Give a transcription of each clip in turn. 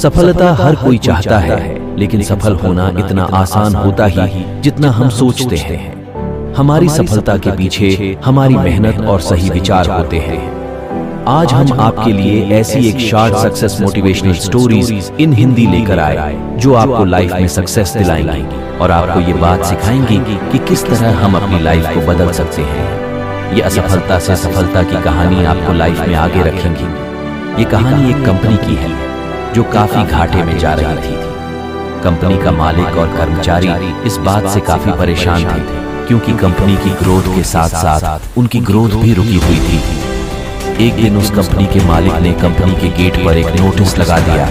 सफलता हर कोई चाहता है, लेकिन सफल होना इतना आसान होता ही जितना हम सोचते हैं। हमारी सफलता के पीछे हमारी मेहनत और सही विचार होते हैं। आज हम आपके लिए ऐसी एक short success motivational stories in Hindi लेकर आए जो आपको लाइफ में सक्सेस दिलाएंगी और आपको ये बात सिखाएंगी कि किस तरह हम अपनी लाइफ को बदल सकते हैं। ये असफलता से सफलता की कहानी आपको लाइफ में आगे रखेंगी। ये कहानी एक कंपनी की है जो काफी घाटे में जा रही थी। कंपनी का मालिक और कर्मचारी इस बात से काफी परेशान थे क्योंकि कंपनी की ग्रोथ के साथ साथ उनकी ग्रोथ भी रुकी हुई थी। एक दिन उस कंपनी के मालिक ने कंपनी के गेट पर एक नोटिस लगा दिया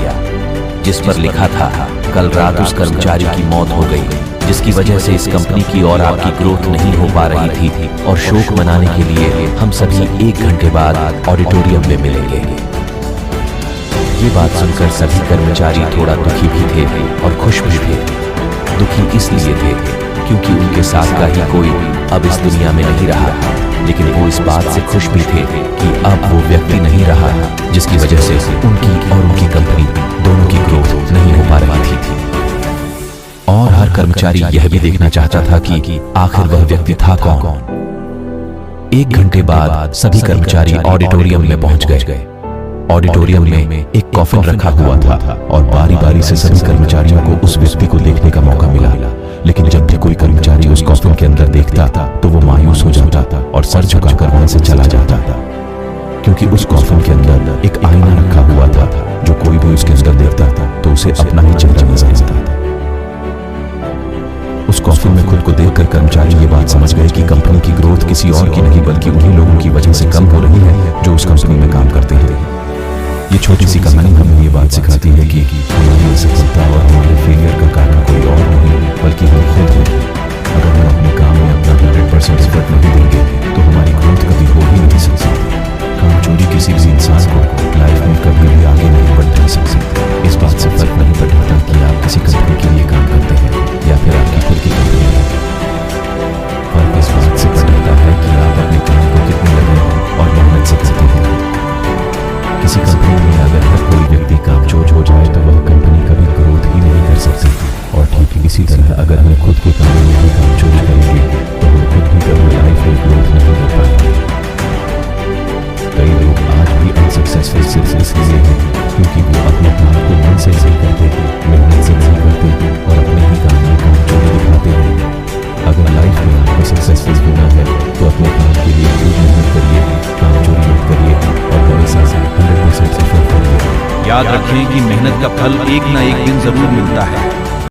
जिस पर लिखा था, कल रात उस कर्मचारी की मौत हो गई, जिसकी वजह से इस कंपनी की और आपकी ग्रोथ नहीं हो पा रही थी और शोक मनाने के लिए हम सभी 1 घंटे बाद ऑडिटोरियम में मिलेंगे। ये बात सुनकर सभी कर्मचारी थोड़ा दुखी भी थे और खुश भी थे। दुखी इसलिए थे क्योंकि उनके साथ का ही कोई अब इस दुनिया में नहीं रहा, लेकिन वो इस बात से खुश भी थे कि अब वो व्यक्ति नहीं रहा जिसकी वजह से उनकी और उनकी कंपनी दोनों की ग्रोथ नहीं हो पा रही थी। और हर कर्मचारी यह भी देखना चाहता था कि आखिर वह व्यक्ति था कौन। 1 घंटे बाद सभी कर्मचारी ऑडिटोरियम में पहुंच गए। ऑडिटोरियम में एक कॉफिन रखा हुआ था और बारी बारी से सभी कर्मचारियों को उस व्यक्ति को देखने का मौका मिला, लेकिन जब भी कोई कर्मचारी उस कॉफिन के अंदर देखता था तो वो मायूस हो जाता था और सर झुकाकर वहां से चला जाता था, क्योंकि उस कॉफिन के अंदर एक आईना रखा हुआ था। जो कोई भी उसके अंदर देखता था तो उसे अपना ही चेहरा नजर आता था। उस कॉफिन में खुद को देखकर कर्मचारी ये बात समझ गए कि कंपनी की ग्रोथ किसी और की नहीं बल्कि उन्हीं लोगों की वजह से कम हो रही है जो उस कंपनी में काम करते हैं। ये छोटी सी कहानी हमें ये बात सिखाती है कि हमारी असफलता और हमारे फेलियर का कारण कोई और नहीं बल्कि हम खुद हैं। अगर हम अपने काम में अपना 100% एफर्ट नहीं देंगे तो हमारी ग्रोथ कभी हो ही नहीं सकती। काम चोरी किसी भी इंसान को लाइफ में कभी भी आगे नहीं बढ़ा सकती। इस बात से फर्क नहीं पड़ता कि आप किसी कंपनी के लिए काम करते हैं या फिर आपकी खुद की कंपनी है। फर्क इस बात से पड़ता है कि आप अपने काम को कितने लगे और मेहनत से करते हैं। किसी कंपनी में अगर हर कोई व्यक्ति कामचोर हो जाए तो वह कंपनी कभी ग्रोथ ही नहीं कर सकती। और ठीक इसी तरह अगर हम खुद के काम में ही कामचोरी करेंगे तो हम खुद भी कभी लाइफ में ग्रोथ नहीं कर पाएंगे। कई लोग आज भी अनसक्सेसफुल सिर्फ इसलिए हैं क्योंकि वो अपने काम को मन से नहीं करते, मेहनत से नहीं करते और अपने ही काम में कामचोरी दिखाते हैं। अगर लाइफ में आपको सक्सेसफुल होना है तो अपने काम के लिए खूब मेहनत करिए, कामचोरी मत करिए और हमेशा 100% एफर्ट करिए। याद रखें कि मेहनत का फल एक ना एक दिन जरूर मिलता है।